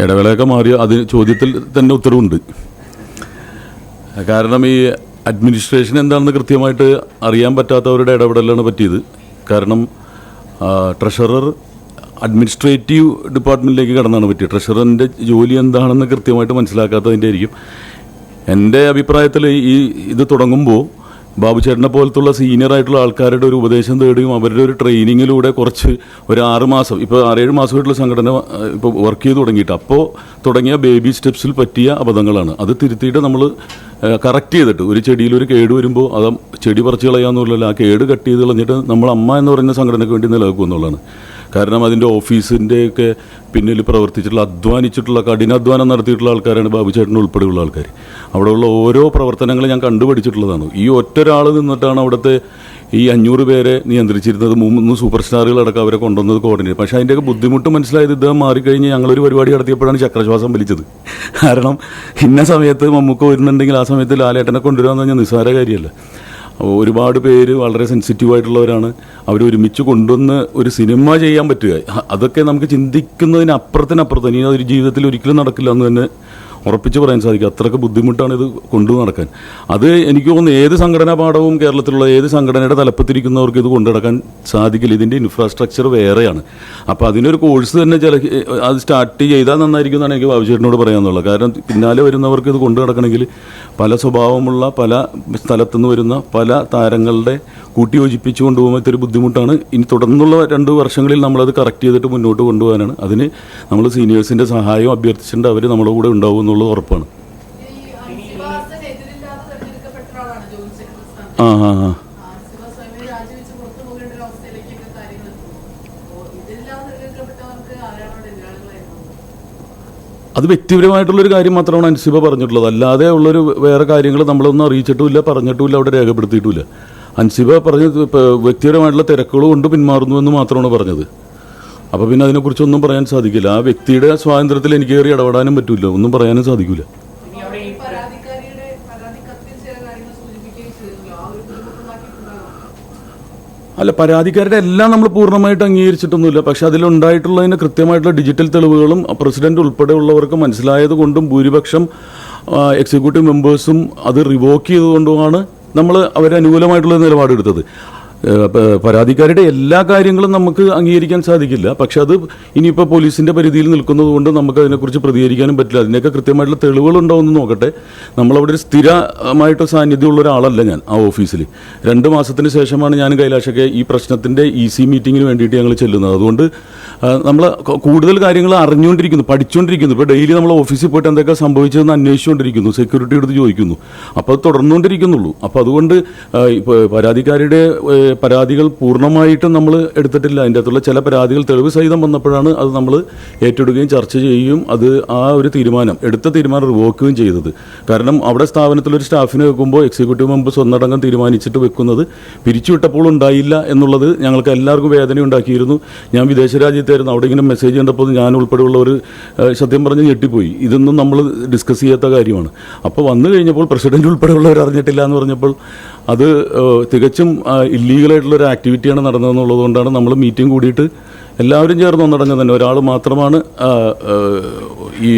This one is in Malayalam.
ഇടവേളയൊക്കെ മാറി അത് ചോദ്യത്തിൽ തന്നെ ഉത്തരവുണ്ട്. കാരണം ഈ അഡ്മിനിസ്ട്രേഷൻ എന്താണെന്ന് കൃത്യമായിട്ട് അറിയാൻ പറ്റാത്തവരുടെ ഇടപെടലാണ് പറ്റിയത്. കാരണം ട്രഷറർ അഡ്മിനിസ്ട്രേറ്റീവ് ഡിപ്പാർട്ട്മെൻറ്റിലേക്ക് കടന്നാണ് പറ്റിയത്. ട്രഷററിൻ്റെ ജോലി എന്താണെന്ന് കൃത്യമായിട്ട് മനസ്സിലാക്കാത്തതിൻ്റെ ആയിരിക്കും. എൻ്റെ അഭിപ്രായത്തിൽ ഇത് തുടങ്ങുമ്പോൾ ബാബുചേട്ടനെ പോലത്തുള്ള സീനിയറായിട്ടുള്ള ആൾക്കാരുടെ ഒരു ഉപദേശം തേടുകയും അവരുടെ ഒരു ട്രെയിനിങ്ങിലൂടെ കുറച്ച് ഒരു 6 മാസം, ഇപ്പോൾ 6-7 മാസമായിട്ടുള്ള സംഘടന ഇപ്പോൾ വർക്ക് ചെയ്ത് തുടങ്ങിയിട്ട് അപ്പോൾ തുടങ്ങിയ ബേബി സ്റ്റെപ്സിൽ പറ്റിയ അബദ്ധങ്ങളാണ്. അത് തിരുത്തിയിട്ട് നമ്മൾ കറക്റ്റ് ചെയ്തിട്ട് ഒരു ചെടിയിൽ ഒരു കേട് വരുമ്പോൾ അത് ചെടി പറിച്ച് കളയാമെന്നുള്ളതല്ല, ആ കേട് കട്ട് ചെയ്ത് കളഞ്ഞിട്ട് നമ്മൾ അമ്മ എന്ന് പറയുന്ന സംഘടനയ്ക്ക് വേണ്ടി നിലനിൽക്കും എന്നുള്ളതാണ്. കാരണം അതിൻ്റെ ഓഫീസിൻ്റെയൊക്കെ പിന്നിൽ പ്രവർത്തിച്ചിട്ടുള്ള അധ്വാനിച്ചിട്ടുള്ള കഠിനാധ്വാനം നടത്തിയിട്ടുള്ള ആൾക്കാരാണ് ബാബുചേട്ടൻ ഉൾപ്പെടെയുള്ള ആൾക്കാർ. അവിടെയുള്ള ഓരോ പ്രവർത്തനങ്ങളും ഞാൻ കണ്ടുപഠിച്ചിട്ടുള്ളതാണ്. ഈ ഒറ്റൊരാൾ നിന്നിട്ടാണ് അവിടുത്തെ ഈ 500 പേരെ നിയന്ത്രിച്ചിരുന്നത്. 3 സൂപ്പർ സ്റ്റാറുകളടക്കം അവരെ കൊണ്ടുവന്നത് കോർഡിനേറ്റ്. പക്ഷേ അതിൻ്റെയൊക്കെ ബുദ്ധിമുട്ട് മനസ്സിലായത് ഇദ്ദേഹം മാറിക്കഴിഞ്ഞ് ഞങ്ങളൊരു പരിപാടി നടത്തിയപ്പോഴാണ് ചക്രശ്വാസം വലിച്ചത്. കാരണം ഇന്ന സമയത്ത് മമ്മൂക്ക വരുന്നുണ്ടെങ്കിൽ ആ സമയത്ത് ലാലേട്ടനെ കൊണ്ടുവരാമെന്ന് പറഞ്ഞാൽ നിസ്സാര കാര്യമല്ല. ഒരുപാട് പേര് വളരെ സെൻസിറ്റീവായിട്ടുള്ളവരാണ്. അവരൊരുമിച്ച് കൊണ്ടുവന്ന് ഒരു സിനിമ ചെയ്യാൻ പറ്റുക, അതൊക്കെ നമുക്ക് ചിന്തിക്കുന്നതിനപ്പുറത്തിനപ്പുറത്ത് ഇനി അതൊരു ജീവിതത്തിൽ ഒരിക്കലും നടക്കില്ല എന്ന് തന്നെ ഉറപ്പിച്ച് പറയാൻ സാധിക്കും. അത്രയ്ക്ക് ബുദ്ധിമുട്ടാണ് ഇത് കൊണ്ടു നടക്കാൻ. അത് എനിക്ക് തോന്നുന്നു ഏത് സംഘടനാ പാഠവും കേരളത്തിലുള്ള ഏത് സംഘടനയുടെ തലപ്പത്തിരിക്കുന്നവർക്ക് ഇത് കൊണ്ടു നടക്കാൻ സാധിക്കില്ല. ഇതിൻ്റെ ഇൻഫ്രാസ്ട്രക്ചർ വേറെയാണ്. അപ്പോൾ അതിനൊരു കോഴ്സ് തന്നെ അത് സ്റ്റാർട്ട് ചെയ്താൽ നന്നായിരിക്കും എന്നാണ് എനിക്ക് ബാബുചേട്ടനോട് പറയാമെന്നുള്ളത്. കാരണം പിന്നാലെ വരുന്നവർക്ക് ഇത് കൊണ്ടു നടക്കണമെങ്കിൽ പല സ്വഭാവമുള്ള പല സ്ഥലത്തുനിന്ന് വരുന്ന പല താരങ്ങളുടെ കൂട്ടിയോജിപ്പിച്ച് കൊണ്ടുപോകുമ്പോൾ ഇത്തിരി ബുദ്ധിമുട്ടാണ്. ഇനി തുടർന്നുള്ള 2 വർഷങ്ങളിൽ നമ്മളത് കറക്റ്റ് ചെയ്തിട്ട് മുന്നോട്ട് കൊണ്ടുപോകാനാണ്. അതിന് നമ്മൾ സീനിയേഴ്സിൻ്റെ സഹായം അഭ്യർത്ഥിച്ചിട്ടുണ്ട്. അവർ നമ്മുടെ കൂടെ ഉണ്ടാവും എന്നുള്ളത് ഉറപ്പാണ്. അത് വ്യക്തിപരമായിട്ടുള്ളൊരു കാര്യം മാത്രമാണ് അൻസിബ പറഞ്ഞിട്ടുള്ളത്. അല്ലാതെ ഉള്ളൊരു വേറെ കാര്യങ്ങൾ നമ്മളൊന്നും അറിയിച്ചിട്ടുമില്ല, പറഞ്ഞിട്ടുമില്ല, അവിടെ രേഖപ്പെടുത്തിയിട്ടുമില്ല. അൻസിബ പറഞ്ഞത് വ്യക്തിപരമായിട്ടുള്ള തിരക്കുകൾ കൊണ്ട് പിന്മാറുന്നു എന്ന് മാത്രമാണ് പറഞ്ഞത്. അപ്പോൾ പിന്നെ അതിനെക്കുറിച്ചൊന്നും പറയാൻ സാധിക്കില്ല. ആ വ്യക്തിയുടെ സ്വാതന്ത്ര്യത്തിൽ എനിക്ക് കയറി ഇടപെടാനും പറ്റില്ല, ഒന്നും പറയാനും സാധിക്കില്ല. അല്ല, പരാതിക്കാരുടെ എല്ലാം നമ്മൾ പൂർണ്ണമായിട്ട് അംഗീകരിച്ചിട്ടൊന്നുമില്ല. പക്ഷെ അതിലുണ്ടായിട്ടുള്ളതിന് കൃത്യമായിട്ടുള്ള ഡിജിറ്റൽ തെളിവുകളും പ്രസിഡന്റ് ഉൾപ്പെടെയുള്ളവർക്ക് മനസ്സിലായത് കൊണ്ടും ഭൂരിപക്ഷം എക്സിക്യൂട്ടീവ് മെമ്പേഴ്സും അത് റിവോക്ക് ചെയ്തുകൊണ്ടുമാണ് നമ്മൾ അവരനുകൂലമായിട്ടുള്ള നിലപാടെടുത്തത്. പരാതിക്കാരുടെ എല്ലാ കാര്യങ്ങളും നമുക്ക് അംഗീകരിക്കാൻ സാധിക്കില്ല. പക്ഷെ അത് ഇനിയിപ്പോൾ പോലീസിൻ്റെ പരിധിയിൽ നിൽക്കുന്നത് കൊണ്ട് നമുക്ക് അതിനെക്കുറിച്ച് പ്രതികരിക്കാനും പറ്റില്ല. അതിനൊക്കെ കൃത്യമായിട്ടുള്ള തെളിവുകളുണ്ടാവുമെന്ന് നോക്കട്ടെ. നമ്മളവിടെ ഒരു സ്ഥിരമായിട്ട് സാന്നിധ്യമുള്ള ഒരാളല്ല ഞാൻ ആ ഓഫീസിൽ. 2 മാസത്തിന് ശേഷമാണ് ഞാൻ കൈലാഷൊക്കെ ഈ പ്രശ്നത്തിൻ്റെ EC മീറ്റിങ്ങിന് വേണ്ടിയിട്ട് ഞങ്ങൾ ചെല്ലുന്നത്. അതുകൊണ്ട് നമ്മൾ കൂടുതൽ കാര്യങ്ങൾ അറിഞ്ഞുകൊണ്ടിരിക്കുന്നു, പഠിച്ചുകൊണ്ടിരിക്കുന്നു. ഇപ്പോൾ ഡെയിലി നമ്മൾ ഓഫീസിൽ പോയിട്ട് എന്തൊക്കെ സംഭവിച്ചതെന്ന് അന്വേഷിച്ചുകൊണ്ടിരിക്കുന്നു, സെക്യൂരിറ്റി എടുത്ത് ചോദിക്കുന്നു. അപ്പോൾ അത് തുടർന്നുകൊണ്ടിരിക്കുന്നുള്ളൂ. അപ്പോൾ അതുകൊണ്ട് പരാതിക്കാരുടെ പരാതികൾ പൂർണ്ണമായിട്ടും നമ്മൾ എടുത്തിട്ടില്ല. അതിൻ്റെ അകത്തുള്ള ചില പരാതികൾ തെളിവ് സഹിതം വന്നപ്പോഴാണ് അത് നമ്മൾ ഏറ്റെടുക്കുകയും ചർച്ച ചെയ്യുകയും അത് ആ ഒരു എടുത്ത തീരുമാനം റിവോക്കുകയും ചെയ്തത്. കാരണം അവിടെ സ്ഥാപനത്തിലൊരു സ്റ്റാഫിനെ വെക്കുമ്പോൾ എക്സിക്യൂട്ടീവ് മെമ്പേഴ്സ് ഒന്നടങ്കം തീരുമാനിച്ചിട്ട് വെക്കുന്നത് പിരിച്ചുവിട്ടപ്പോൾ ഉണ്ടായില്ല എന്നുള്ളത് ഞങ്ങൾക്ക് എല്ലാവർക്കും വേദന ഉണ്ടാക്കിയിരുന്നു. ഞാൻ വിദേശ രാജ്യത്തായിരുന്നു. അവിടെ ഇങ്ങനെ മെസ്സേജ് കണ്ടപ്പോൾ ഞാൻ ഉൾപ്പെടെയുള്ളവർ സത്യം പറഞ്ഞ് ഞെട്ടിപ്പോയി. ഇതൊന്നും നമ്മൾ ഡിസ്കസ് ചെയ്യാത്ത കാര്യമാണ്. അപ്പോൾ വന്നു കഴിഞ്ഞപ്പോൾ പ്രസിഡന്റ് ഉൾപ്പെടെയുള്ളവർ അറിഞ്ഞിട്ടില്ല എന്ന് പറഞ്ഞപ്പോൾ അത് തികച്ചും ഇല്ലീഗലായിട്ടുള്ളൊരു ആക്ടിവിറ്റിയാണ് നടന്നതെന്നുള്ളത് കൊണ്ടാണ് നമ്മൾ മീറ്റിംഗ് കൂടിയിട്ട് എല്ലാവരും ചേർന്ന് ഒന്നടങ്കം തന്നെ ഒരാൾ മാത്രമാണ് ഈ